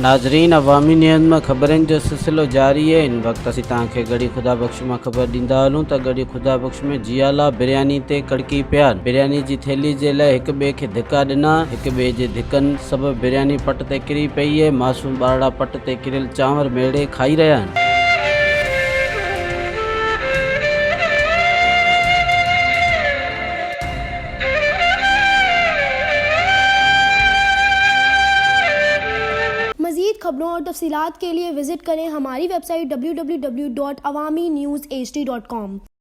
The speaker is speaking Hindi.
नाज़रीन, अवामी न्यूज़ में ख़बरनि जो सिलसिलो जारी है। इन वक्त असीं तव्हांखे गड़ी खुदा बख्श में ख़बर ॾींदा हलूं त गड़ी खुदा बख्श में जियाला बिरयानी ते कड़की पिया। बिरयानी जी थैली जे लाइ हिक ॿिए खे धिका ॾिना। हिक ॿिए जे धिकनि सबबु बिरयानी पट ते किरी पई है। मासूम ॿारड़ा पट ते किरियल चांवर मेड़े खाई रहिया आहिनि। मज़ीद खबरों और तफसीलात के लिए विज़िट करें हमारी वेबसाइट www.awamiNewsHD.com।